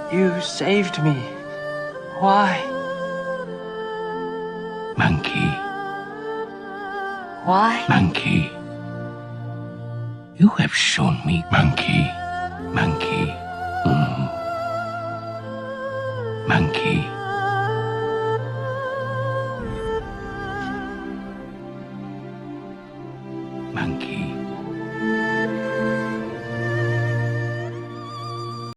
You saved me. Why? Monkey. Why? Monkey. You have shown me, monkey. Monkey. Monkey. Monkey.